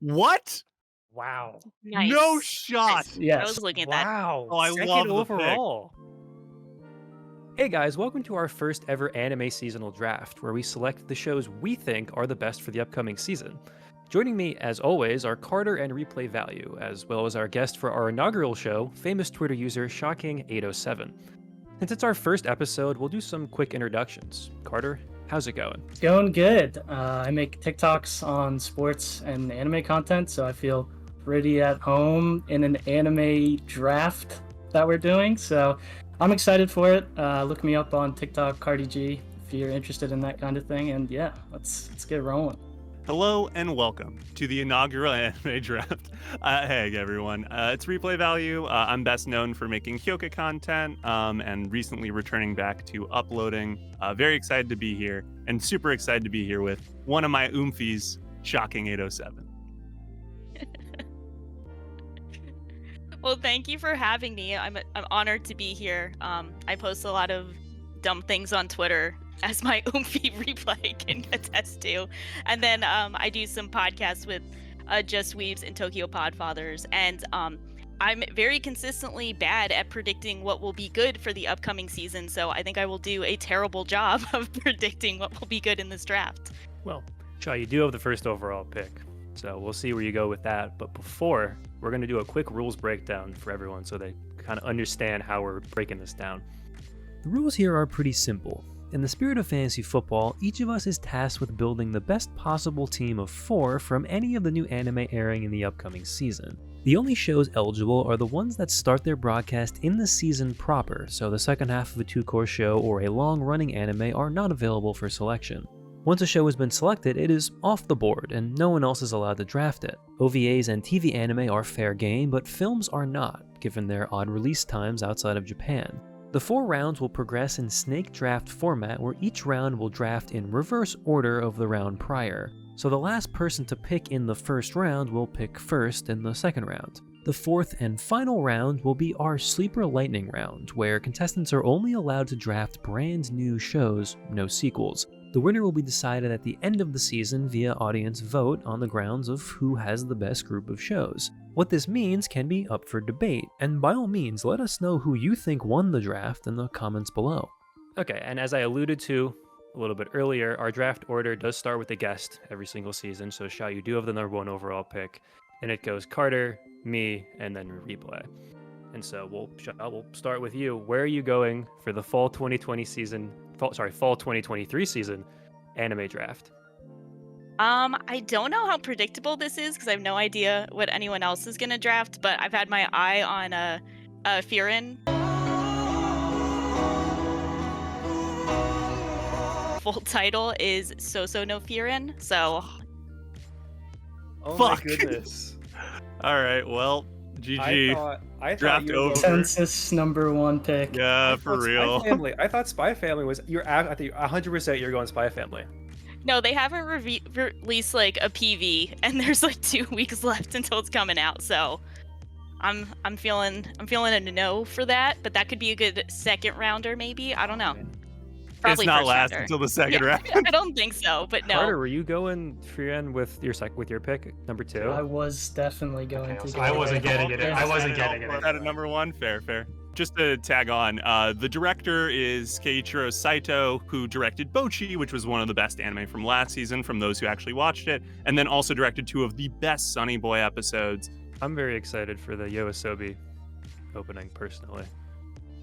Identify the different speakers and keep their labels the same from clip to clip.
Speaker 1: What?
Speaker 2: Wow.
Speaker 1: No
Speaker 3: Nice.
Speaker 1: shot.
Speaker 3: Nice. I was
Speaker 2: Yes.
Speaker 3: looking at that.
Speaker 2: Wow.
Speaker 1: Oh, I
Speaker 2: Second
Speaker 1: love the pick.
Speaker 2: overall. Hey guys, welcome to our first ever anime seasonal draft, where we select the shows we think are the best for the upcoming season. Joining me, as always, are Carter and Replay Value, as well as our guest for our inaugural show, famous Twitter user Shocking807. Since it's our first episode, we'll do some quick introductions. Carter, how's it going?
Speaker 4: It's going good. I make TikToks on sports and anime content, so I feel pretty at home in an anime draft that we're doing. So I'm excited for it. Look me up on TikTok, Cardi G, if you're interested in that kind of thing. And yeah, let's get rolling.
Speaker 1: Hello and welcome to the inaugural anime draft. Hey everyone, it's Replay Value. I'm best known for making Hyoka content and recently returning back to uploading. Very excited to be here and super excited to be here with one of my oomfies, Shocking807.
Speaker 3: Well, thank you for having me. I'm honored to be here. I post a lot of dumb things on Twitter, as my oomphy replay can attest to. And then I do some podcasts with Just Weebs and TokyoPodfathers. And I'm very consistently bad at predicting what will be good for the upcoming season. So I think I will do a terrible job of predicting what will be good in this draft.
Speaker 2: Well, Shaw, you do have the first overall pick, so we'll see where you go with that. But before, we're going to do a quick rules breakdown for everyone so they kind of understand how we're breaking this down. The rules here are pretty simple. In the spirit of fantasy football, each of us is tasked with building the best possible team of 4 from any of the new anime airing in the upcoming season. The only shows eligible are the ones that start their broadcast in the season proper, so the second half of a 2-course show or a long-running anime are not available for selection. Once a show has been selected, it is off the board, and no one else is allowed to draft it. OVAs and TV anime are fair game, but films are not, given their odd release times outside of Japan. The 4 rounds will progress in snake draft format, where each round will draft in reverse order of the round prior. So the last person to pick in the first round will pick first in the second round. The 4th and final round will be our Sleeper Lightning round, where contestants are only allowed to draft brand new shows, no sequels. The winner will be decided at the end of the season via audience vote on the grounds of who has the best group of shows. What this means can be up for debate, and by all means, let us know who you think won the draft in the comments below. Okay, and as I alluded to a little bit earlier, our draft order does start with a guest every single season, so Shao, you do have the number 1 overall pick, and it goes Carter, me, and then Replay. And so we'll start with you. Where are you going for the fall 2023 season anime draft?
Speaker 3: I don't know how predictable this is because I have no idea what anyone else is gonna draft, but I've had my eye on Frieren. Full title is Soso no Frieren, so
Speaker 2: Oh
Speaker 1: Fuck.
Speaker 2: my goodness.
Speaker 1: All right, well, GG.
Speaker 2: I thought
Speaker 1: Draft
Speaker 2: you were
Speaker 1: over.
Speaker 4: Consensus number 1 pick.
Speaker 1: Yeah, for real.
Speaker 2: I thought Spy Family was. I think 100% you're going Spy Family.
Speaker 3: no, they haven't released like a PV, and there's like 2 weeks left until it's coming out. So I'm feeling a no for that, but that could be a good second rounder, maybe. I don't know. Probably
Speaker 1: It's not
Speaker 3: first
Speaker 1: last
Speaker 3: rounder.
Speaker 1: until the second
Speaker 3: Yeah,
Speaker 1: round.
Speaker 3: I don't think so, but no.
Speaker 2: Carter, were you going Frieren with your pick number 2?
Speaker 4: I was definitely going to go.
Speaker 5: I wasn't getting it.
Speaker 4: Yeah.
Speaker 5: I wasn't getting it.
Speaker 1: At number 1, fair. Just to tag on, the director is Keiichiro Saito, who directed Bocchi, which was one of the best anime from last season, from those who actually watched it, and then also directed 2 of the best Sunny Boy episodes.
Speaker 2: I'm very excited for the Yoasobi opening, personally.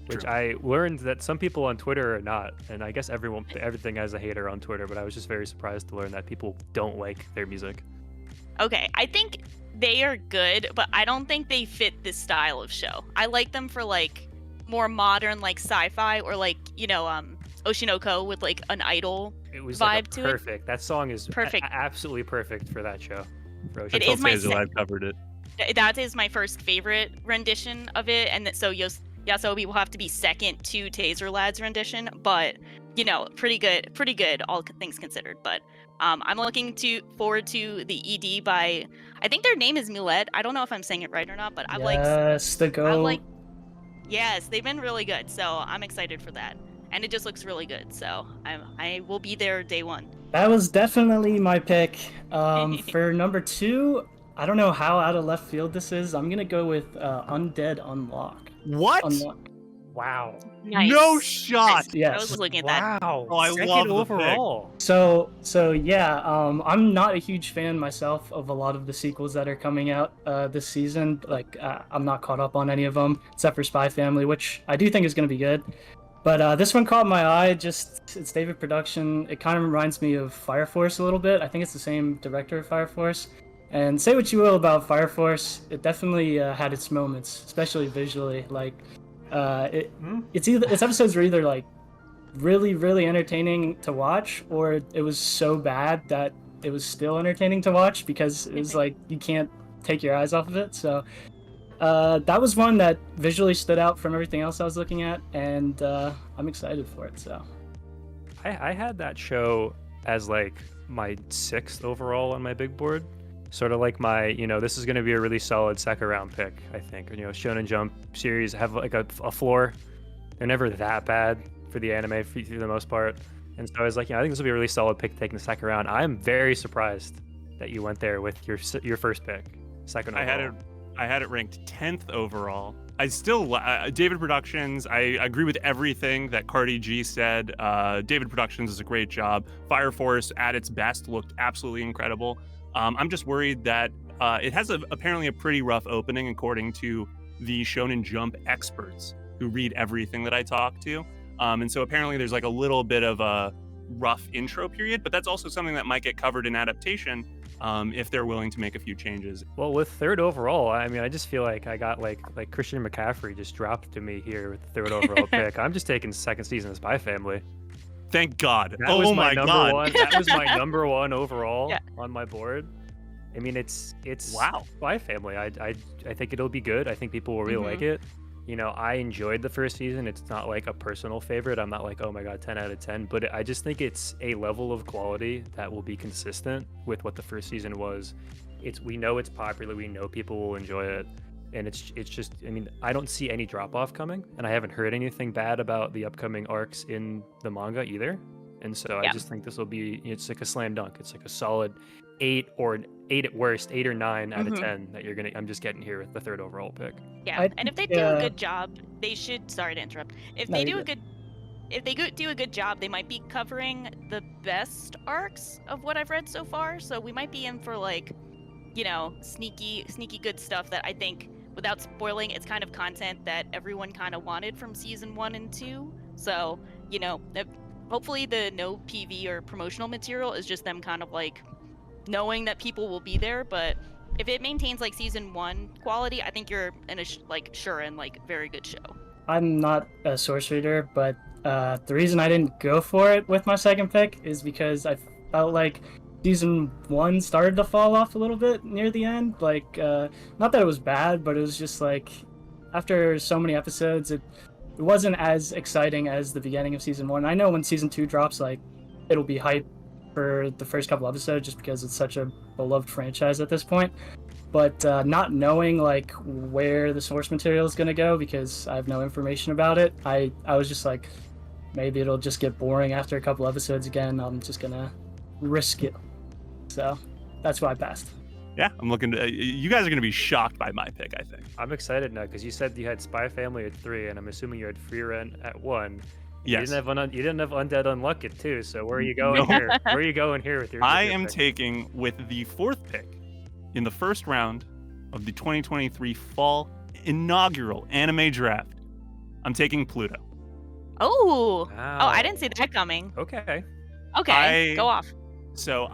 Speaker 2: Which
Speaker 1: True.
Speaker 2: I learned that some people on Twitter are not, and I guess everything has a hater on Twitter, but I was just very surprised to learn that people don't like their music.
Speaker 3: Okay, I think they are good, but I don't think they fit this style of show. I like them for like more modern, like sci-fi, or like Oshinoko with like an idol
Speaker 2: It was
Speaker 3: vibe
Speaker 2: like
Speaker 3: to
Speaker 2: perfect. That song is
Speaker 3: Perfect.
Speaker 2: Absolutely perfect for that show. For
Speaker 3: It
Speaker 2: Ocean.
Speaker 3: is my
Speaker 1: I've covered it.
Speaker 3: That is my first favorite rendition of it, and so Yasobi will have to be second to Taser Lad's rendition, but pretty good, all things considered. But I'm looking forward to the ED by, I think their name is Millet. I don't know if I'm saying it right or not, but yes, they've been really good, so I'm excited for that, and it just looks really good. So I will be there day 1.
Speaker 4: That was definitely my pick. For number 2, I don't know how out of left field this is. I'm gonna go with Undead Unluck.
Speaker 1: What?
Speaker 4: Unluck.
Speaker 2: Wow.
Speaker 3: Nice.
Speaker 1: No shot.
Speaker 3: Nice. I
Speaker 4: Yes.
Speaker 3: was looking at that.
Speaker 2: Wow.
Speaker 1: Oh, I
Speaker 2: Second
Speaker 1: love the pick.
Speaker 2: overall.
Speaker 4: So yeah, I'm not a huge fan myself of a lot of the sequels that are coming out this season. Like, I'm not caught up on any of them except for Spy Family, which I do think is going to be good. But this one caught my eye. Just it's David production. It kind of reminds me of Fire Force a little bit. I think it's the same director of Fire Force. And say what you will about Fire Force, it definitely had its moments, especially visually. Like, its episodes were either like really, really entertaining to watch, or it was so bad that it was still entertaining to watch because it was like you can't take your eyes off of it. So that was one that visually stood out from everything else I was looking at, and I'm excited for it. So
Speaker 2: I had that show as like my 6th overall on my big board. Sort of like my, this is going to be a really solid second round pick, I think. Shonen Jump series have like a floor. They're never that bad for the anime for the most part. And so I was like, I think this will be a really solid pick to take in the second round. I'm very surprised that you went there with your first pick, second overall.
Speaker 1: I had it ranked 10th overall. I still David Productions. I agree with everything that Cardi G said. David Productions is a great job. Fire Force at its best looked absolutely incredible. I'm just worried that it has apparently a pretty rough opening, according to the Shonen Jump experts who read everything that I talk to. And so apparently there's like a little bit of a rough intro period, but that's also something that might get covered in adaptation if they're willing to make a few changes.
Speaker 2: Well, with third overall, I mean, I just feel like I got like Christian McCaffrey just dropped to me here with the third overall pick. I'm just taking second season of Spy Family.
Speaker 1: Thank God.
Speaker 2: That was my number
Speaker 1: God.
Speaker 2: one. That was my number one overall on my board. I mean, it's
Speaker 1: wow.
Speaker 2: Spy Family. I think it'll be good. I think people will really like it. I enjoyed the first season. It's not like a personal favorite. I'm not like, oh my God, 10 out of 10. But I just think it's a level of quality that will be consistent with what the first season was. We know it's popular. We know people will enjoy it. And it's just, I mean, I don't see any drop off coming, and I haven't heard anything bad about the upcoming arcs in the manga either. And so I just think this will be, it's like a slam dunk. It's like a solid 8 at worst, 8 or 9 out of 10 that I'm just getting here with the third overall pick.
Speaker 3: Yeah, and if they do a good job, they should. Sorry to interrupt. If they do a good job, they might be covering the best arcs of what I've read so far. So we might be in for like, sneaky good stuff that I think, without spoiling, it's kind of content that everyone kind of wanted from season 1 and 2. So hopefully the no PV or promotional material is just them kind of like knowing that people will be there. But if it maintains like season 1 quality, I think you're in a very good show.
Speaker 4: I'm not a source reader, but the reason I didn't go for it with my second pick is because I felt like season 1 started to fall off a little bit near the end. Like, not that it was bad, but it was just like, after so many episodes, it wasn't as exciting as the beginning of season 1. I know when season 2 drops, like, it'll be hype for the first couple episodes just because it's such a beloved franchise at this point. But not knowing like where the source material is going to go, because I have no information about it, I was just like, maybe it'll just get boring after a couple episodes again. I'm just going to risk it. So that's why I passed.
Speaker 1: Yeah, I'm looking to. You guys are going to be shocked by my pick, I think.
Speaker 2: I'm excited now because you said you had Spy Family at 3, and I'm assuming you had Frieren at 1.
Speaker 1: Yes.
Speaker 2: You didn't have Undead Unluck at 2. So where are you going here? Where are you going here with your?
Speaker 1: I
Speaker 2: your
Speaker 1: am
Speaker 2: pick?
Speaker 1: taking with the 4th pick in the first round of the 2023 fall inaugural anime draft. I'm taking Pluto.
Speaker 3: Oh,
Speaker 2: Wow.
Speaker 3: oh, I didn't see that coming.
Speaker 2: Okay.
Speaker 3: Okay, go off.
Speaker 1: So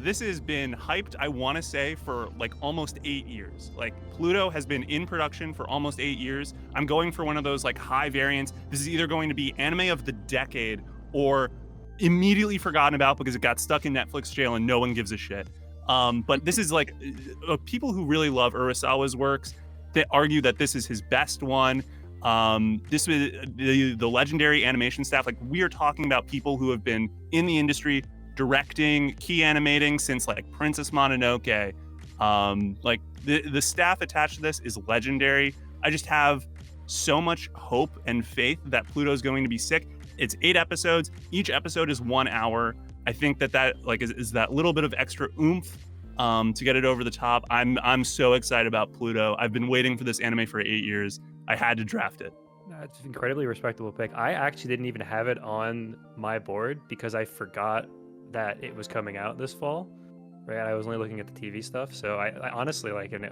Speaker 1: this has been hyped, I want to say, for like almost 8 years. Like, Pluto has been in production for almost 8 years. I'm going for one of those like high variants. This is either going to be anime of the decade or immediately forgotten about because it got stuck in Netflix jail and no one gives a shit. But this is like people who really love Urasawa's works that argue that this is his best one. This was the legendary animation staff. Like, we are talking about people who have been in the industry directing, key animating since like Princess Mononoke. Like the staff attached to this is legendary. I just have so much hope and faith that Pluto's going to be sick. It's 8 episodes. Each episode is 1 hour. I think that like is that little bit of extra oomph to get it over the top. I'm so excited about Pluto. I've been waiting for this anime for 8 years. I had to draft it.
Speaker 2: That's an incredibly respectable pick. I actually didn't even have it on my board because I forgot that it was coming out this fall. Right, I was only looking at the TV stuff, so I honestly like an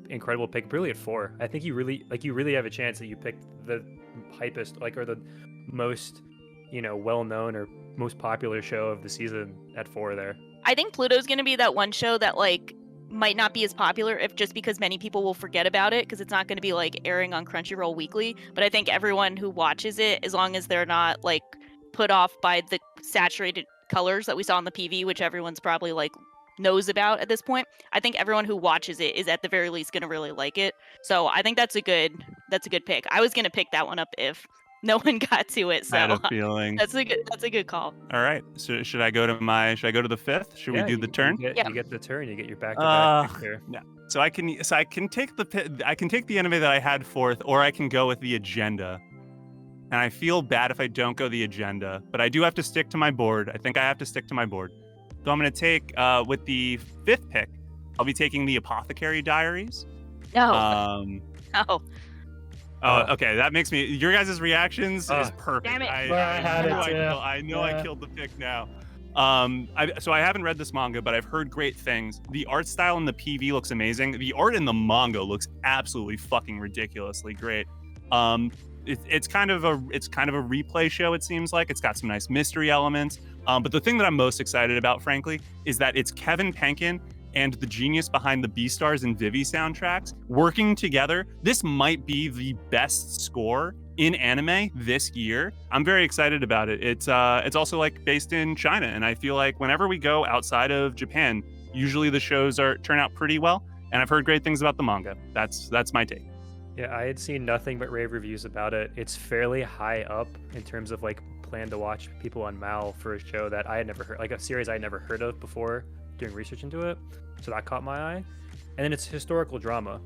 Speaker 2: incredible pick. Really at 4, I think you really have a chance that you picked the hypest, or the most, well-known or most popular show of the season at 4 there.
Speaker 3: I think Pluto's going to be that one show that might not be as popular just because many people will forget about it because it's not going to be airing on Crunchyroll weekly. But I think everyone who watches it, as long as they're not put off by the saturated colors that we saw on the PV, which everyone's probably knows about at this point, I think everyone who watches it is at the very least going to really like it. So I think that's a good pick. I was going to pick that one up if no one got to it. So
Speaker 1: I had a feeling.
Speaker 3: That's a good call.
Speaker 1: All right. So should I go to the 5th? Should we do the turn?
Speaker 2: You
Speaker 3: Yeah.
Speaker 2: get the turn. You get your back-to-back pick there.
Speaker 1: Yeah. So I can take the anime that I had 4th, or I can go with the agenda. And I feel bad if I don't go the agenda, but I do have to stick to my board. I think I have to stick to my board. So I'm going to take, with the 5th pick, I'll be taking the Apothecary Diaries.
Speaker 3: No.
Speaker 1: Oh, okay. That makes me. Your guys' reactions is perfect.
Speaker 3: Damn it.
Speaker 1: I know I killed the pick now. So I haven't read this manga, but I've heard great things. The art style in the PV looks amazing. The art in the manga looks absolutely fucking ridiculously great. It's kind of a replay show. It seems like it's got some nice mystery elements. But the thing that I'm most excited about, frankly, is that it's Kevin Penkin and the genius behind the Beastars and Vivi soundtracks working together. This might be the best score in anime this year. I'm very excited about it. It's also based in China, and I feel like whenever we go outside of Japan, usually the shows turn out pretty well. And I've heard great things about the manga. That's my take.
Speaker 2: Yeah, I had seen nothing but rave reviews about it. It's fairly high up in terms of plan to watch people on Mal for a show that I had never heard, a series I had never heard of before doing research into it. So that caught my eye. And then it's historical drama.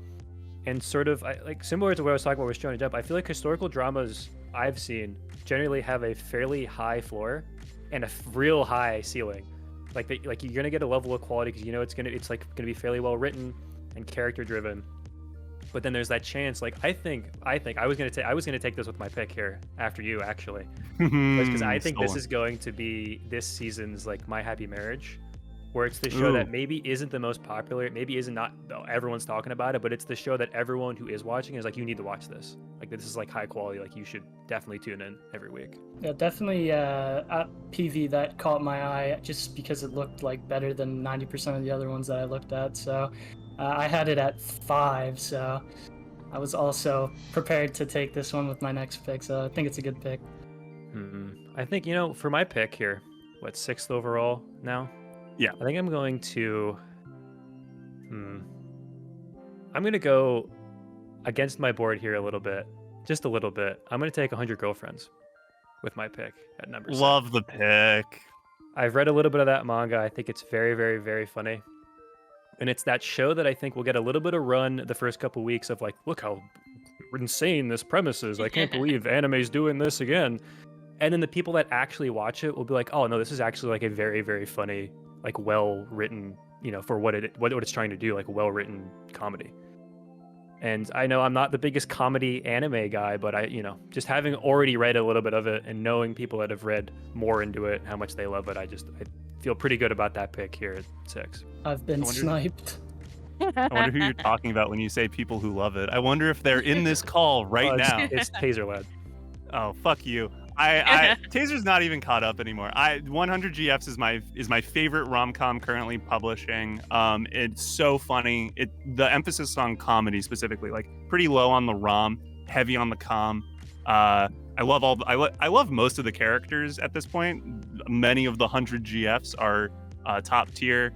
Speaker 2: And sort of similar to what I was talking about with Shonen Jump, I feel like historical dramas I've seen generally have a fairly high floor and a real high ceiling. You're gonna get a level of quality because it's gonna be fairly well written and character driven. But then there's that chance. I think I was gonna take this with my pick here after you actually, because I think this is going to be this season's My Happy Marriage, where it's the show that maybe isn't the most popular, maybe isn't not everyone's talking about it, but it's the show that everyone who is watching is you need to watch this. This is high quality. You should definitely tune in every week.
Speaker 4: Yeah, definitely a PV that caught my eye just because it looked better than 90% of the other ones that I looked at. So I had it at 5, so I was also prepared to take this one with my next pick. So I think it's a good pick.
Speaker 2: I think for my pick here, 6th overall now.
Speaker 1: Yeah.
Speaker 2: I think I'm going to go against my board here a little bit. Just a little bit. I'm going to take 100 Girlfriends with my pick at number 7.
Speaker 1: Love the pick.
Speaker 2: I've read a little bit of that manga. I think it's very, very, very funny. And it's that show that I think will get a little bit of run the first couple weeks of look how insane this premise is. I can't believe anime's doing this again. And then the people that actually watch it will be oh no, this is actually a very, very funny, well-written, for what it's trying to do, well-written comedy. And I know I'm not the biggest comedy anime guy, but I, just having already read a little bit of it and knowing people that have read more into it, how much they love it, I feel pretty good about that pick here at 6.
Speaker 4: I've been sniped.
Speaker 1: I wonder who you're talking about when you say people who love it. I wonder if they're in this call right now.
Speaker 2: It's Taser Lad.
Speaker 1: Oh, fuck you. I Taser's not even caught up anymore. 100 GFs is my favorite rom-com currently publishing. It's so funny. The emphasis on comedy specifically, pretty low on the rom, heavy on the com. I love most of the characters at this point. Many of the 100 GFs are top tier.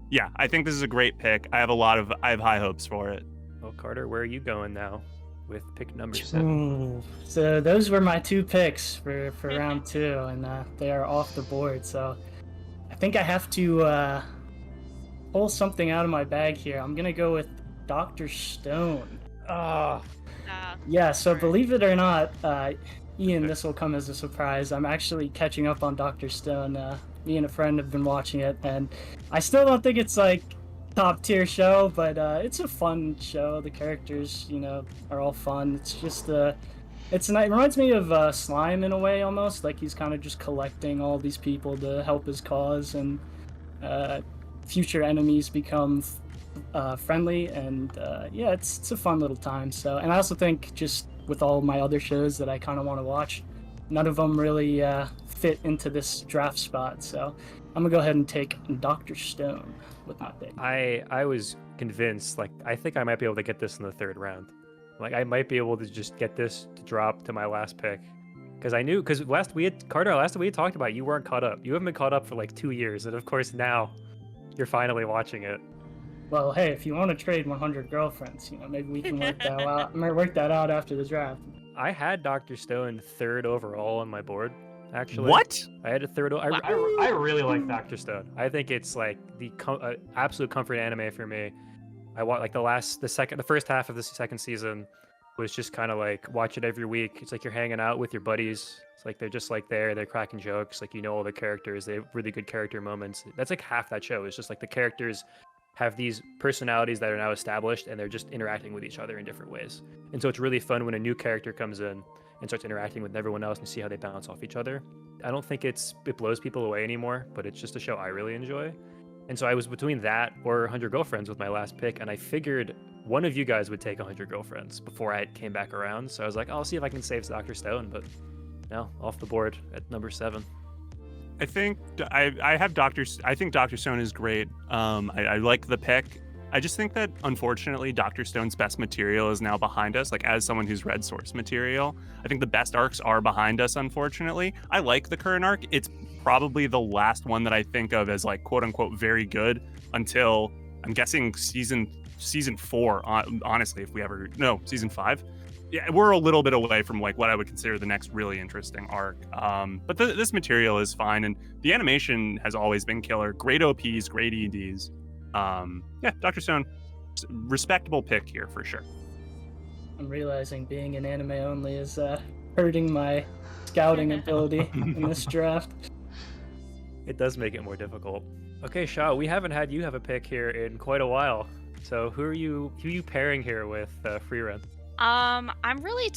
Speaker 1: Yeah, I think this is a great pick. I have high hopes for it.
Speaker 2: Well, Carter, where are you going now with pick number 7?
Speaker 4: So those were my 2 picks for round 2, and they are off the board. So I think I have to pull something out of my bag here. I'm gonna go with Dr. Stone. Yeah, so believe it or not, Ian, this will come as a surprise. I'm actually catching up on Dr. Stone me and a friend have been watching it, and I still don't think it's like top tier show, but it's a fun show. The characters, are all fun. It's just it reminds me of Slime in a way, almost like he's kind of just collecting all these people to help his cause, and future enemies become friendly, and yeah, it's a fun little time. So, and I also think just with all my other shows that I kind of want to watch, none of them really fit into this draft spot. So I'm gonna go ahead and take Dr. Stone with my pick.
Speaker 2: I was convinced, like, I think I might be able to get this in the third round. Like, I might be able to just get this to drop to my last pick. Because last we had talked about, you weren't caught up. You haven't been caught up for like 2 years, and of course now you're finally watching it.
Speaker 4: Well, hey, if you want to trade 100 girlfriends, maybe we can work that out. I might work that out after the draft.
Speaker 2: I had Dr. Stone third overall on my board, actually.
Speaker 1: What?
Speaker 2: I had a third. I really like Dr. Stone. I think it's like the absolute comfort anime for me. I watched like the first half of the second season was just kind of like watch it every week. It's like you're hanging out with your buddies. It's like they're just like they're cracking jokes. Like all the characters. They have really good character moments. That's like half that show. It's just like the characters have these personalities that are now established, and they're just interacting with each other in different ways. And so it's really fun when a new character comes in and starts interacting with everyone else and see how they bounce off each other. I don't think it blows people away anymore, but it's just a show I really enjoy. And so I was between that or 100 Girlfriends with my last pick, and I figured one of you guys would take 100 Girlfriends before I came back around. So I was like, I'll see if I can save Dr. Stone, but no, off the board at number 7.
Speaker 1: I think I think Dr. Stone is great. I like the pick. I just think that unfortunately Dr. Stone's best material is now behind us. Like, as someone who's read source material, I think the best arcs are behind us, unfortunately. I like the current arc. It's probably the last one that I think of as like quote unquote very good until I'm guessing season 4, honestly, season 5. Yeah, we're a little bit away from like what I would consider the next really interesting arc. But this material is fine, and the animation has always been killer. Great OPs, great EDs. Yeah, Dr. Stone, respectable pick here for sure.
Speaker 4: I'm realizing being an anime only is hurting my scouting ability in this draft.
Speaker 2: It does make it more difficult. Okay, Shaw, we haven't had you have a pick here in quite a while. So who are you pairing here with Frieren?
Speaker 3: I'm really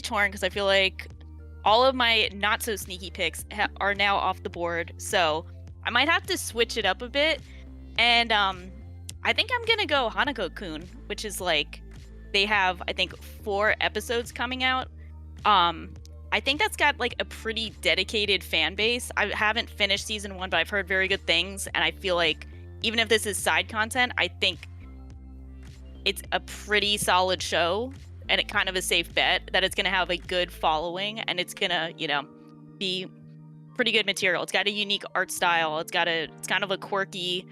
Speaker 3: torn because I feel like all of my not so sneaky picks are now off the board, so I might have to switch it up a bit. And I think I'm gonna go Hanako-kun, which is like they have I think 4 episodes coming out. I think that's got like a pretty dedicated fan base. I haven't finished season 1, but I've heard very good things, and I feel like even if this is side content, I think it's a pretty solid show, and it kind of a safe bet that it's going to have a good following, and it's going to, be pretty good material. It's got a unique art style. It's kind of a quirky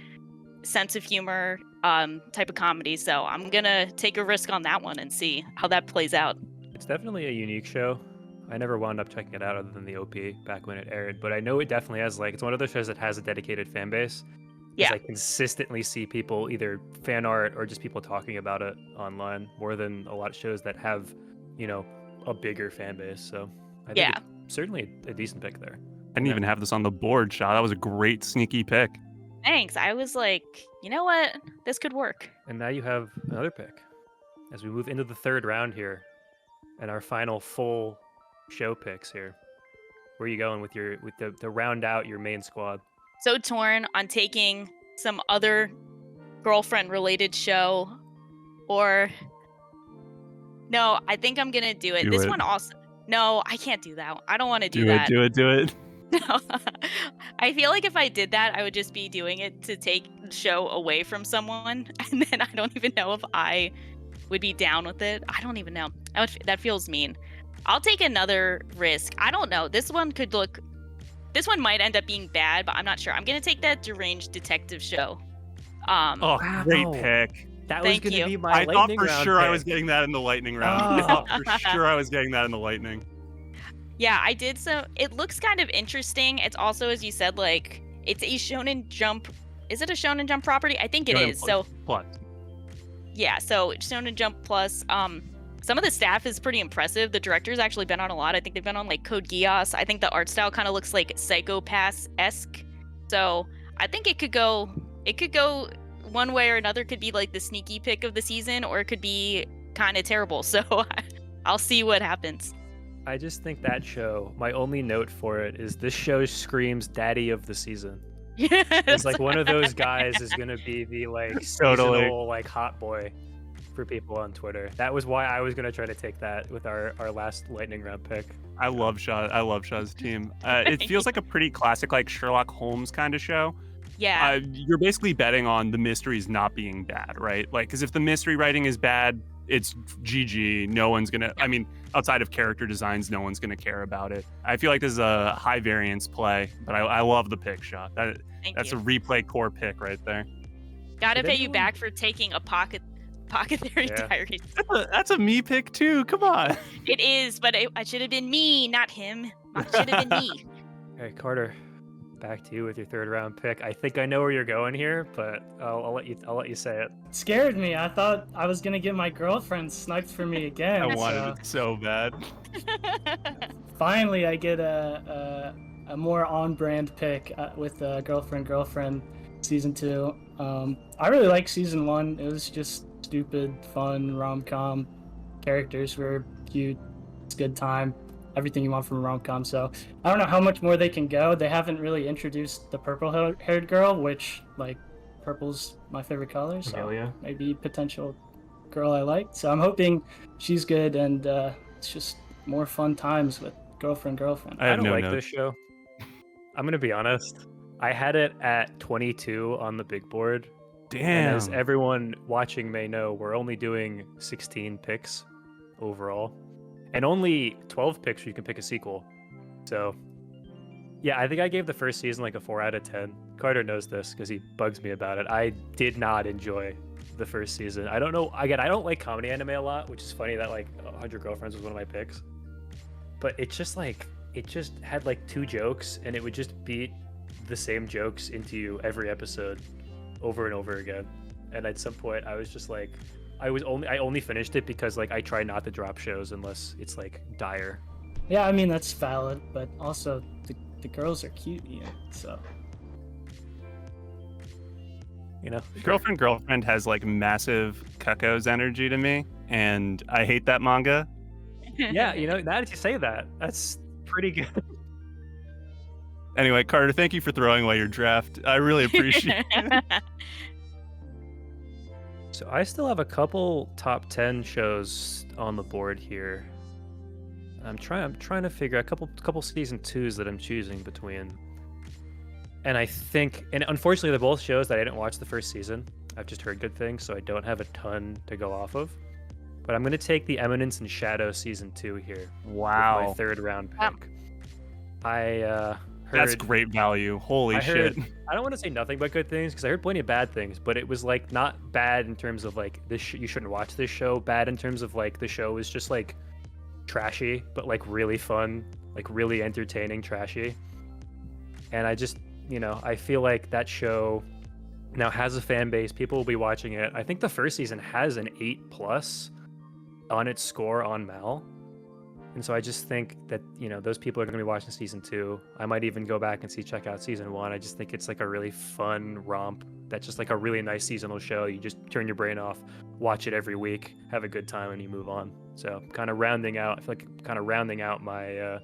Speaker 3: sense of humor type of comedy. So I'm going to take a risk on that one and see how that plays out.
Speaker 2: It's definitely a unique show. I never wound up checking it out other than the OP back when it aired, but I know it definitely has it's one of those shows that has a dedicated fan base.
Speaker 3: Yeah.
Speaker 2: I consistently see people, either fan art or just people talking about it online, more than a lot of shows that have, a bigger fan base. So I think it's certainly a decent pick there.
Speaker 1: I didn't even have this on the board, Shaw. That was a great sneaky pick.
Speaker 3: Thanks. I was like, you know what? This could work.
Speaker 2: And now you have another pick. As we move into the third round here, and our final full show picks here, where are you going with to round out your main squad?
Speaker 3: So torn on taking some other girlfriend related show, or no, I think I'm gonna do it. One also, no, I can't do that. I don't want to do that.
Speaker 1: Do it.
Speaker 3: No. I feel like if I did that, I would just be doing it to take the show away from someone, and then I don't even know if I would be down with it. I don't even know. That feels mean. I'll take another risk. I don't know. This one might end up being bad, but I'm not sure. I'm going to take that Deranged Detective show.
Speaker 1: Great pick.
Speaker 2: That was going to be my
Speaker 1: I thought for sure
Speaker 2: pick.
Speaker 1: I was getting that in the lightning round. I thought for sure I was getting that in the lightning.
Speaker 3: Yeah, I did. So it looks kind of interesting. It's also, as you said, like it's a Shonen Jump. Is it a Shonen Jump property? I think it is.
Speaker 1: Plus.
Speaker 3: Yeah, so Shonen Jump Plus. Some of the staff is pretty impressive. The director's actually been on a lot. I think they've been on like Code Geass. I think the art style kind of looks like Psycho Pass-esque. So I think it could go one way or another. Could be like the sneaky pick of the season, or it could be kind of terrible. So I'll see what happens.
Speaker 2: I just think that show, my only note for it is this show screams daddy of the season. It's like one of those guys is gonna be the like
Speaker 1: Totally.
Speaker 2: seasonal like hot boy for people on Twitter. That was why I was gonna try to take that with our last lightning round pick.
Speaker 1: I love Shaw's team. It feels like a pretty classic like Sherlock Holmes kind of show.
Speaker 3: Yeah.
Speaker 1: You're basically betting on the mysteries not being bad, right? Like, because if the mystery writing is bad, it's GG. No one's gonna. I mean, outside of character designs, no one's gonna care about it. I feel like this is a high variance play, but I love the pick, Shaw. That's
Speaker 3: you.
Speaker 1: a replay core pick right there.
Speaker 3: Gotta
Speaker 2: Did
Speaker 3: pay you
Speaker 2: anyone-
Speaker 3: back for taking Apothecary
Speaker 2: Yeah.
Speaker 3: Diaries.
Speaker 1: That's a me pick too. Come on.
Speaker 3: It is, but it should have been me, not him. It should have been me.
Speaker 2: All right, Carter, back to you with your third round pick. I think I know where you're going here, but I'll let you say it.
Speaker 4: Scared me. I thought I was gonna get my girlfriend sniped for me again.
Speaker 1: I wanted
Speaker 4: so
Speaker 1: it so bad.
Speaker 4: finally, I get a more on-brand pick with Girlfriend season 2. I really like season 1. It was just stupid, fun rom-com. Characters were cute. It's a good time. Everything you want from a rom-com. So I don't know how much more they can go. They haven't really introduced the purple-haired girl, which like purple's my favorite color. So
Speaker 2: Amelia.
Speaker 4: maybe potential girl I like. So I'm hoping she's good, and it's just more fun times with girlfriend.
Speaker 1: I
Speaker 2: I
Speaker 1: have
Speaker 2: don't
Speaker 1: no
Speaker 2: like
Speaker 1: notes.
Speaker 2: this show. I'm gonna be honest. I had it at 22 on the big board. And
Speaker 1: Damn.
Speaker 2: as everyone watching may know, we're only doing 16 picks overall, and only 12 picks where you can pick a sequel. So, yeah, I think I gave the first season like a 4 out of 10. Carter knows this because he bugs me about it. I did not enjoy the first season. I don't know. Again, I don't like comedy anime a lot, which is funny that like 100 Girlfriends was one of my picks. But it just had like 2 jokes, and it would just beat the same jokes into you every episode over and over again. And at some point I was just like, I only finished it because like I try not to drop shows unless it's like dire.
Speaker 4: Yeah, I mean that's valid, but also the girls are cute, so
Speaker 2: You know,
Speaker 1: Girlfriend has like massive Cuckoos energy to me, and I hate that manga.
Speaker 2: yeah, you know, now that you say that, that's pretty good.
Speaker 1: Anyway, Carter, thank you for throwing away your draft. I really appreciate it.
Speaker 2: So I still have a couple top 10 shows on the board here. I'm trying to figure out a couple season 2s that I'm choosing between. And I think, and unfortunately they're both shows that I didn't watch the first season. I've just heard good things, so I don't have a ton to go off of. But I'm going to take the Eminence and Shadow season 2 here. With
Speaker 1: Wow.
Speaker 2: my third round pick.
Speaker 3: Wow.
Speaker 2: I heard,
Speaker 1: That's great value. Holy
Speaker 2: I
Speaker 1: shit.
Speaker 2: heard, I don't want to say nothing but good things because I heard plenty of bad things, but it was like not bad in terms of like this. You shouldn't watch this show. Bad in terms of like the show is just like trashy, but like really fun, like really entertaining, trashy. And I just, I feel like that show now has a fan base. People will be watching it. I think the first season has an 8+ on its score on Mal. And so I just think that, those people are going to be watching season 2. I might even go back and check out season 1. I just think it's like a really fun romp. That's just like a really nice seasonal show. You just turn your brain off, watch it every week, have a good time, and you move on. So I feel like kind of rounding out my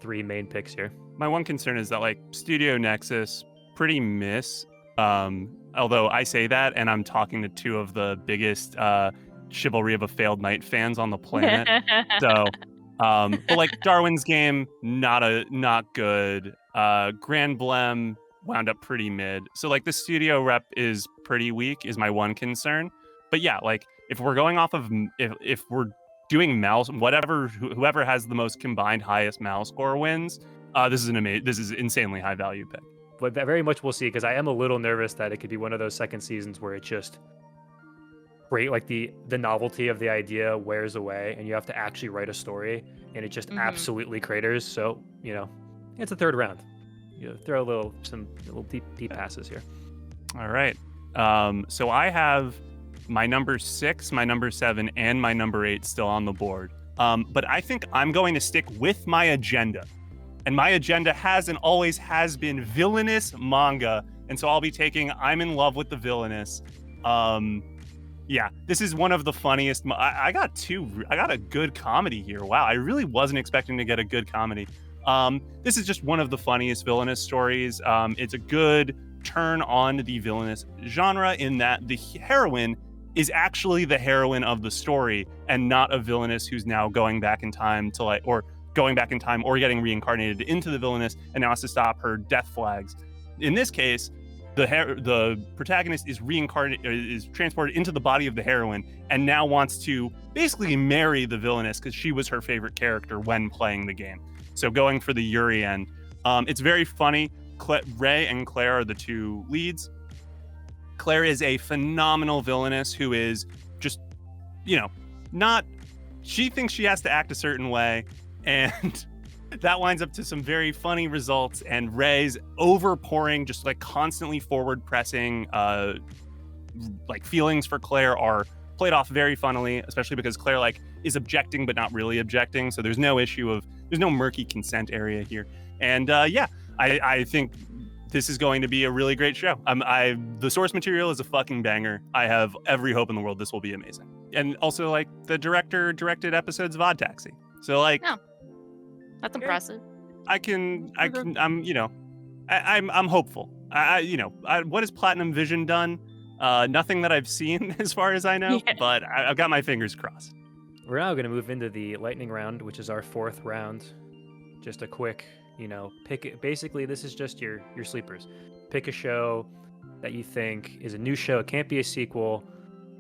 Speaker 2: 3 main picks here.
Speaker 1: My one concern is that like Studio Nexus, pretty miss. Although I say that, and I'm talking to 2 of the biggest Chivalry of a Failed Knight fans on the planet. So, but like Darwin's Game, not good. Grand Blem wound up pretty mid. So like the studio rep is pretty weak is my one concern. But yeah, like if we're going off of if we're doing Mal, whoever has the most combined highest Mal score wins. This is insanely high value pick.
Speaker 2: But that very much we'll see, because I am a little nervous that it could be one of those second seasons where it just great, like the novelty of the idea wears away and you have to actually write a story and it just absolutely craters. So, it's a third round. Throw some little deep passes here.
Speaker 1: All right. So I have my number 6, my number 7, and my number 8 still on the board. But I think I'm going to stick with my agenda. And my agenda has and always has been Villainess manga. And so I'll be taking I'm in Love with the Villainess. Yeah, this is one of the funniest. I got a good comedy here. Wow, I really wasn't expecting to get a good comedy. This is just one of the funniest Villainous stories. It's a good turn on the Villainous genre in that the heroine is actually the heroine of the story and not a Villainous who's now going back in time or getting reincarnated into the Villainous and now has to stop her death flags. In this case, the protagonist is transported into the body of the heroine and now wants to basically marry the Villainous because she was her favorite character when playing the game. So going for the Yuri end. It's very funny. Ray and Claire are the two leads. Claire is a phenomenal Villainous who is just, she thinks she has to act a certain way, and that winds up to some very funny results. And Ray's overpouring, just like constantly forward pressing, feelings for Claire are played off very funnily, especially because Claire is objecting but not really objecting. So there's no murky consent area here. And I think this is going to be a really great show. The source material is a fucking banger. I have every hope in the world this will be amazing. And also, the director directed episodes of Odd Taxi. So
Speaker 3: That's impressive.
Speaker 1: I'm hopeful. What has Platinum Vision done? Nothing that I've seen as far as I know, but I've got my fingers crossed.
Speaker 2: We're now going to move into the lightning round, which is our fourth round. Just a quick, pick it. Basically, this is just your sleepers. Pick a show that you think is a new show. It can't be a sequel.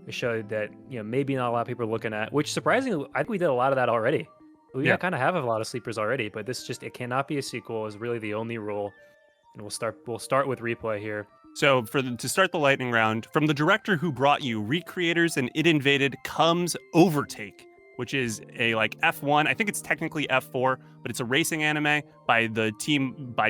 Speaker 2: A show that, maybe not a lot of people are looking at, which surprisingly, I think we did a lot of that already. We kind of have a lot of sleepers already, but it cannot be a sequel is really the only rule. And we'll start with replay here.
Speaker 1: So to start the lightning round, from the director who brought you Recreators and It Invaded comes Overtake, which is a F1. I think it's technically F4, but it's a racing anime by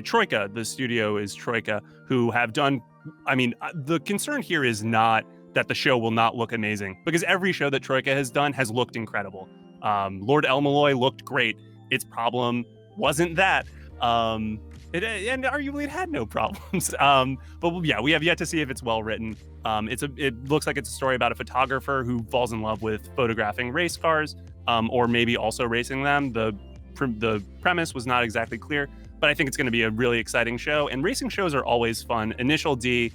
Speaker 1: Troika. The studio is Troika, who have done. The concern here is not that the show will not look amazing, because every show that Troika has done has looked incredible. Lord Elmaloy looked great. Its problem wasn't that. And arguably it had no problems. But yeah, we have yet to see if it's well written. It looks like it's a story about a photographer who falls in love with photographing race cars, or maybe also racing them. The premise was not exactly clear, but I think it's going to be a really exciting show. And racing shows are always fun. Initial D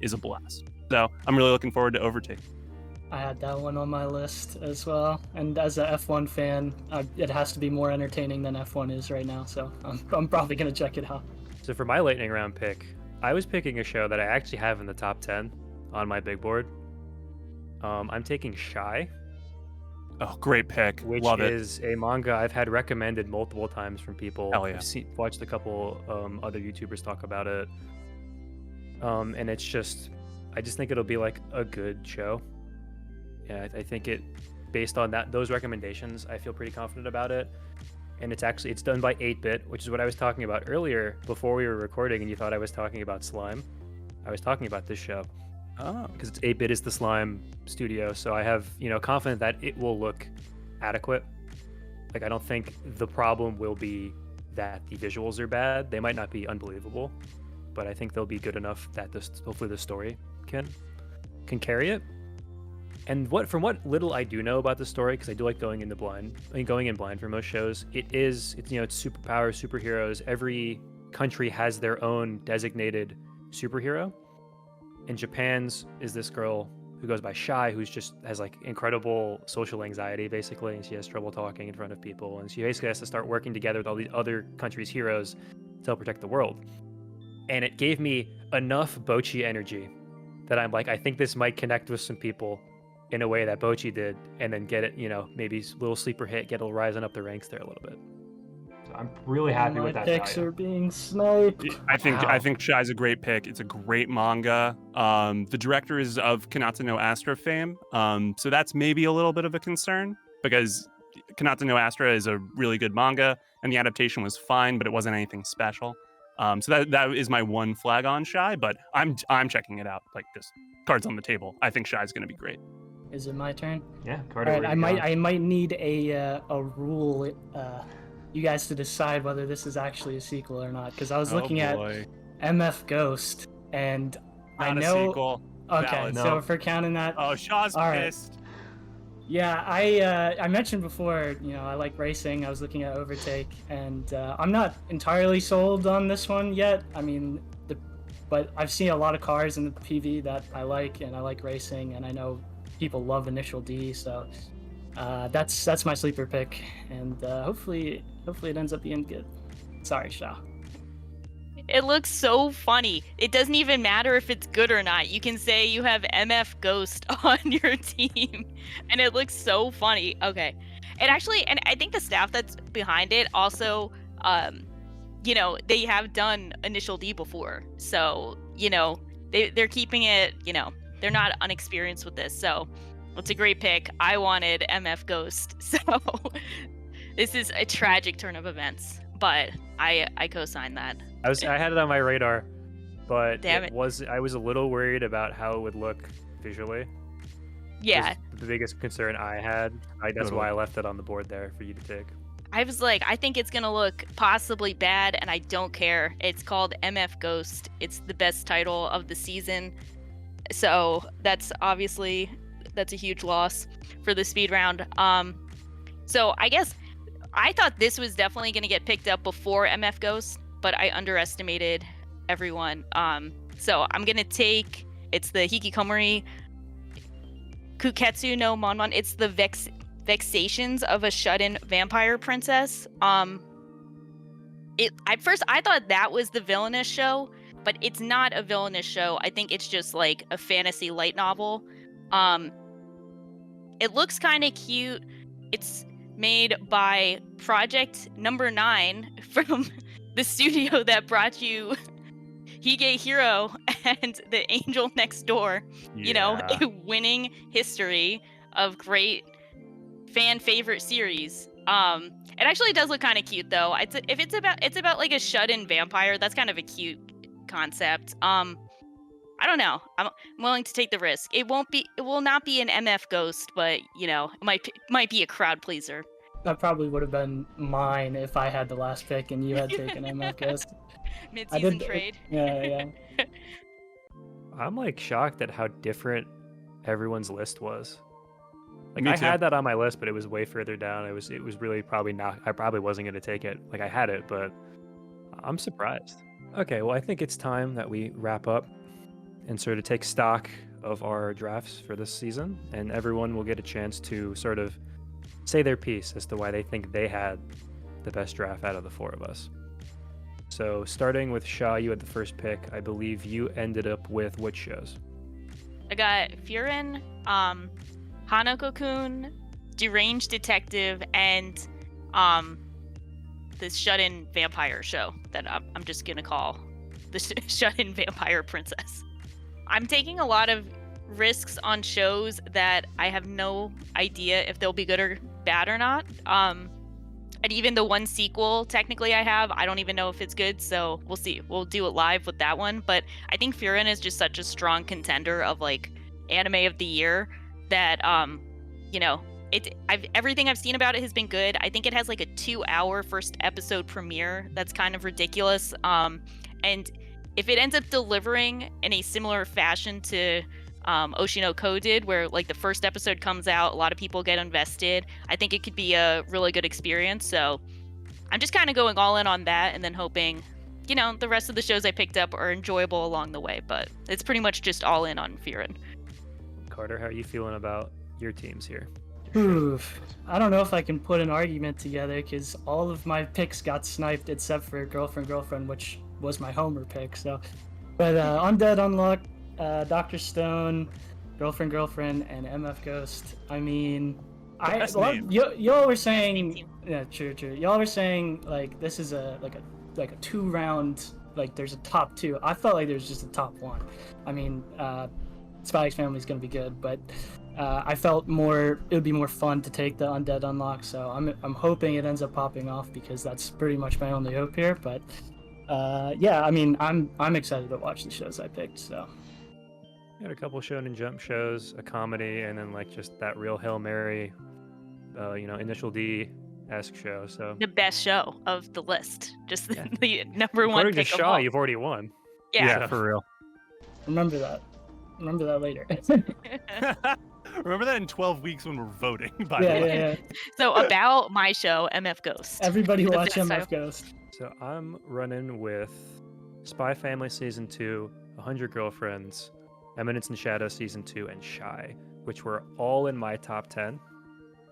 Speaker 1: is a blast. So I'm really looking forward to Overtake.
Speaker 4: I had that one on my list as well. And as a F1 fan, it has to be more entertaining than F1 is right now. So I'm probably going to check it out.
Speaker 2: So for my lightning round pick, I was picking a show that I actually have in the top 10 on my big board. I'm taking Shy.
Speaker 1: Oh, great pick.
Speaker 2: Which
Speaker 1: Love
Speaker 2: is a manga I've had recommended multiple times from people.
Speaker 1: Hell yeah.
Speaker 2: I've watched a couple other YouTubers talk about it. And I just think it'll be a good show. Yeah, I think based on those recommendations, I feel pretty confident about it. And it's done by 8-Bit, which is what I was talking about earlier before we were recording, and you thought I was talking about Slime. I was talking about this show.
Speaker 1: Oh.
Speaker 2: Because 8-Bit is the Slime studio, so I have, confidence that it will look adequate. I don't think the problem will be that the visuals are bad. They might not be unbelievable, but I think they'll be good enough that hopefully the story can carry it. And from what little I do know about the story, because I do like going in blind for most shows, it's superpowers, superheroes. Every country has their own designated superhero. And Japan's is this girl who goes by Shy, who's just has incredible social anxiety, basically, and she has trouble talking in front of people, and she basically has to start working together with all these other countries' heroes to help protect the world. And it gave me enough Bocchi energy that I'm I think this might connect with some people in a way that Bocchi did, and then get it, maybe a little sleeper hit, get it rising up the ranks there a little bit. So I'm really happy with that.
Speaker 4: My picks are being sniped.
Speaker 1: I think Shy's a great pick. It's a great manga. The director is of Kanata no Astra fame, so that's maybe a little bit of a concern, because Kanata no Astra is a really good manga, and the adaptation was fine, but it wasn't anything special. So that is my one flag on Shy, but I'm checking it out. Just cards on the table. I think Shy's going to be great.
Speaker 4: Is it my turn?
Speaker 2: Yeah,
Speaker 4: All right, I might need a rule you guys to decide whether this is actually a sequel or not, because I was looking at
Speaker 1: boy.
Speaker 4: MF Ghost, and I
Speaker 1: Not a
Speaker 4: know.
Speaker 1: sequel.
Speaker 4: Okay,
Speaker 1: Valid.
Speaker 4: so
Speaker 2: No.
Speaker 4: if we're counting that,
Speaker 1: Oh, Shaw's
Speaker 4: All right.
Speaker 1: pissed.
Speaker 4: yeah, I mentioned before, I like racing. I was looking at Overtake, and I'm not entirely sold on this one yet. I mean, but I've seen a lot of cars in the PV that I like, and I like racing, and I know people love Initial D, so that's my sleeper pick, and hopefully it ends up being good. Sorry, Shaw.
Speaker 3: It looks so funny. It doesn't even matter if it's good or not. You can say you have MF Ghost on your team, and it looks so funny. Okay. And I think the staff that's behind it also, they have done Initial D before. So, they're keeping it, they're not unexperienced with this. So it's a great pick. I wanted MF Ghost. So this is a tragic turn of events, but I co-sign that.
Speaker 2: I had it on my radar, but
Speaker 3: Damn it.
Speaker 2: I was a little worried about how it would look visually.
Speaker 3: Yeah.
Speaker 2: Was the biggest concern I had. That's why I left it on the board there for you to take.
Speaker 3: I was like, I think it's gonna look possibly bad, and I don't care. It's called MF Ghost. It's the best title of the season. So that's a huge loss for the speed round. So I guess I thought this was definitely gonna get picked up before MF Ghost, but I underestimated everyone. So I'm gonna take, it's the Hikikomori Kuketsu no Monmon. It's the Vexations of a Shut-in Vampire Princess. At first I thought that was the Villainess show, but it's not a Villainess show. I think it's just like a fantasy light novel. It looks kind of cute. It's made by Project Number 9 from the studio that brought you Hige Hero and The Angel Next Door. A winning history of great fan favorite series. It actually does look kind of cute though. It's about like a shut-in vampire. That's kind of a cute concept. I don't know. I'm willing to take the risk. It will not be an MF Ghost, but it might be a crowd pleaser.
Speaker 4: That probably would have been mine if I had the last pick and you had taken MF Ghost.
Speaker 3: Mid-season trade.
Speaker 4: Yeah.
Speaker 2: I'm like shocked at how different everyone's list was. Like
Speaker 1: Me
Speaker 2: I
Speaker 1: too.
Speaker 2: had that on my list, but it was way further down. It was really probably not. I probably wasn't going to take it. Like I had it, but I'm surprised. Okay, well I think it's time that we wrap up and sort of take stock of our drafts for this season, and everyone will get a chance to sort of say their piece as to why they think they had the best draft out of the four of us. So starting with Shaw, you had the first pick. I believe you ended up with which shows?
Speaker 3: I got Frieren, Hanako-kun, Deranged Detective, and this shut-in vampire show that I'm just gonna call the shut-in vampire princess. I'm taking a lot of risks on shows that I have no idea if they'll be good or bad or not. And even the one sequel technically I have, I don't even know if it's good, so we'll see. We'll do it live with that one. But I think Frieren is just such a strong contender of like anime of the year that everything I've seen about it has been good. I think it has like a 2-hour first episode premiere that's kind of ridiculous. And if it ends up delivering in a similar fashion to Oshinoko did, where like the first episode comes out, a lot of people get invested, I think it could be a really good experience. So I'm just kind of going all in on that and then hoping, the rest of the shows I picked up are enjoyable along the way, but it's pretty much just all in on Frieren.
Speaker 2: Carter, how are you feeling about your teams here?
Speaker 4: Oof. I don't know if I can put an argument together because all of my picks got sniped except for Girlfriend, which was my homer pick. So, but Undead Unluck, Dr. Stone, Girlfriend, and MF Ghost. I mean, y'all were saying, yeah, true. Y'all were saying like this is a 2-round, like there's a top 2. I felt like there's just a top 1. I mean, Spy X Family is gonna be good, but I felt it would be more fun to take the Undead Unlock. So I'm hoping it ends up popping off because that's pretty much my only hope here. But yeah, I mean, I'm excited to watch the shows I picked. So.
Speaker 2: You had a couple Shonen Jump shows, a comedy, and then like just that real Hail Mary, Initial D esque show. So
Speaker 3: The best show of the list. Just
Speaker 2: Yeah.
Speaker 3: the number one
Speaker 2: according to
Speaker 3: pick of
Speaker 2: Shaw,
Speaker 3: all.
Speaker 2: you've already won.
Speaker 3: Yeah.
Speaker 1: For real.
Speaker 4: Remember that. Remember that later.
Speaker 1: Remember that in 12 weeks when we're voting, by
Speaker 4: yeah,
Speaker 1: the way.
Speaker 4: yeah, yeah.
Speaker 3: So about my show, MF Ghost.
Speaker 4: Everybody
Speaker 3: The
Speaker 4: watch
Speaker 3: best
Speaker 4: MF
Speaker 3: show.
Speaker 4: Ghost.
Speaker 2: So I'm running with Spy Family Season 2, 100 Girlfriends, Eminence and Shadow Season 2, and Shy, which were all in my top 10.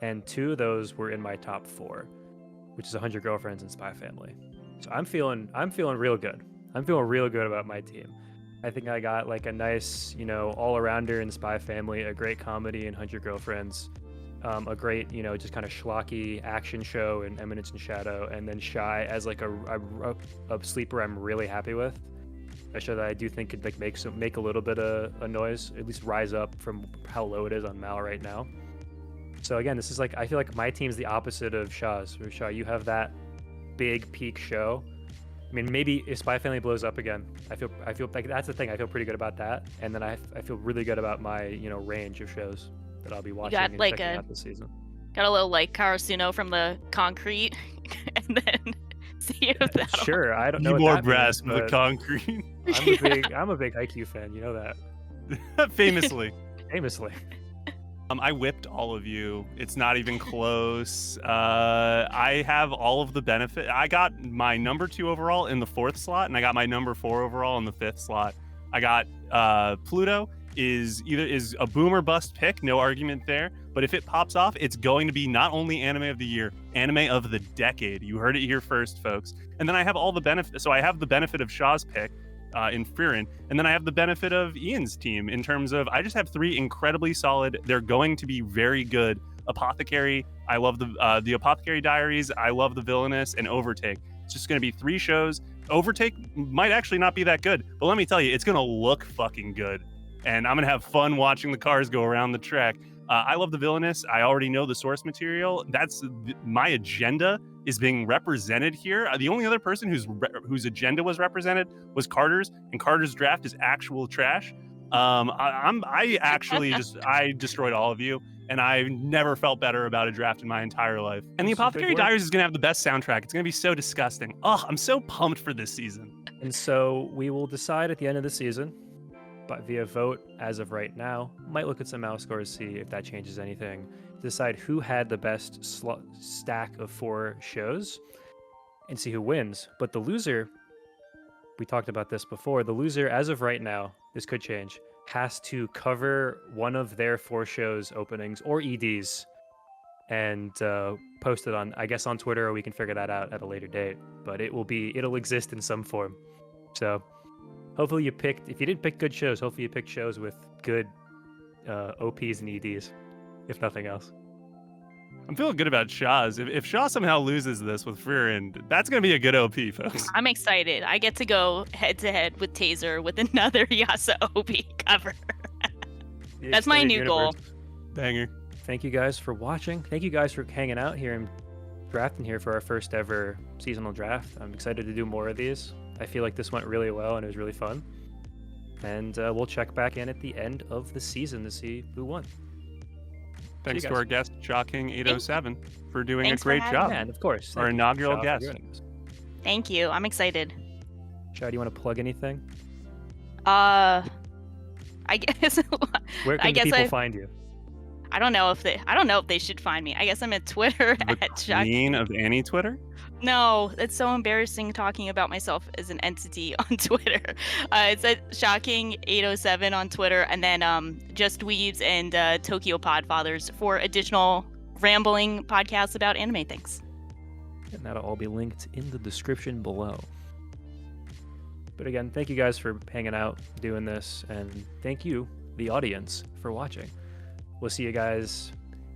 Speaker 2: And 2 of those were in my top 4, which is 100 Girlfriends and Spy Family. So I'm feeling real good. I'm feeling real good about my team. I think I got like a nice, all-arounder in Spy Family, a great comedy in 100 Girlfriends, a great, just kind of schlocky action show in Eminence and Shadow, and then Shy as like a sleeper I'm really happy with. A show that I do think could like make a little bit of a noise, at least rise up from how low it is on Mal right now. So again, this is like, I feel like my team's the opposite of Shaw's. Where Shaw, you have that big peak show. I mean, maybe if Spy Family blows up again, I feel like that's the thing. I feel pretty good about that, and then I feel really good about my range of shows that I'll be watching and
Speaker 3: like
Speaker 2: checking out this season.
Speaker 3: Got a little like Karasuno from the concrete, and then see if that'll...
Speaker 2: Sure, I don't know.
Speaker 1: Need
Speaker 2: what
Speaker 1: more
Speaker 2: that
Speaker 1: brass
Speaker 2: means,
Speaker 1: from the
Speaker 2: but
Speaker 1: concrete.
Speaker 2: I'm a big IQ fan. You know that.
Speaker 1: Famously.
Speaker 2: Famously.
Speaker 1: I whipped all of you. It's not even close. I have all of the benefit. I got my number 2 overall in the 4th slot, and I got my number 4 overall in the 5th slot. I got Pluto is a boom or bust pick, no argument there. But if it pops off, it's going to be not only anime of the year, anime of the decade. You heard it here first, folks. And then I have all the benefit. So I have the benefit of Shaw's pick in Frieren, and then I have the benefit of Ian's team in terms of I just have 3 incredibly solid. They're going to be very good. Apothecary, I love the Apothecary Diaries. I love the Villainess and Overtake. It's just going to be 3 shows. Overtake might actually not be that good, but let me tell you, it's going to look fucking good. And I'm going to have fun watching the cars go around the track. I love the Villainess. I already know the source material. That's my agenda is being represented here. The only other person whose agenda was represented was Carter's, and Carter's draft is actual trash. I actually I destroyed all of you, and I've never felt better about a draft in my entire life. And the Apothecary Diaries is going to have the best soundtrack. It's going to be so disgusting. Oh, I'm so pumped for this season.
Speaker 2: And so we will decide at the end of the season, but via vote as of right now. Might look at some mouse scores, see if that changes anything. Decide who had the best stack of 4 shows, and see who wins. But the loser, we talked about this before, the loser as of right now, this could change, has to cover one of their 4 shows openings or EDs and post it on, I guess, on Twitter, or we can figure that out at a later date. But it'll exist in some form. So hopefully if you didn't pick good shows, hopefully you picked shows with good OPs and EDs, if nothing else.
Speaker 1: I'm feeling good about Shaw's. If Shaw somehow loses this with Frieren, that's going to be a good OP, folks.
Speaker 3: I'm excited. I get to go head to head with Taser with another Yasa OP cover. That's my new goal.
Speaker 1: Banger.
Speaker 2: Thank you guys for watching. Thank you guys for hanging out here and drafting here for our first ever seasonal draft. I'm excited to do more of these. I feel like this went really well and it was really fun. And we'll check back in at the end of the season to see who won.
Speaker 1: Thanks to our guest, Shocking807, for doing a great
Speaker 3: for
Speaker 1: job.
Speaker 2: Yeah, and of course.
Speaker 1: Our inaugural guest.
Speaker 3: Thank you. I'm excited.
Speaker 2: Shad, do you want to plug anything?
Speaker 3: I guess.
Speaker 2: Where can people find you?
Speaker 3: I don't know if they should find me. I guess I'm at Twitter
Speaker 1: The
Speaker 3: at Shocking.
Speaker 1: queen of any Twitter?
Speaker 3: No, it's so embarrassing talking about myself as an entity on Twitter. It's at Shocking807 on Twitter, and then Just Weebs and TokyoPodfathers for additional rambling podcasts about anime things.
Speaker 2: And that'll all be linked in the description below. But again, thank you guys for hanging out, doing this, and thank you, the audience, for watching. We'll see you guys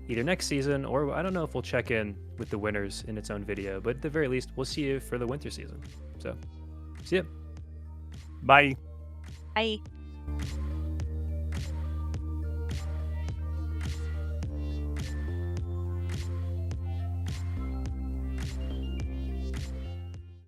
Speaker 2: either next season, or I don't know if we'll check in with the winners in its own video, but at the very least, we'll see you for the winter season. So, see ya.
Speaker 1: Bye.
Speaker 3: Bye.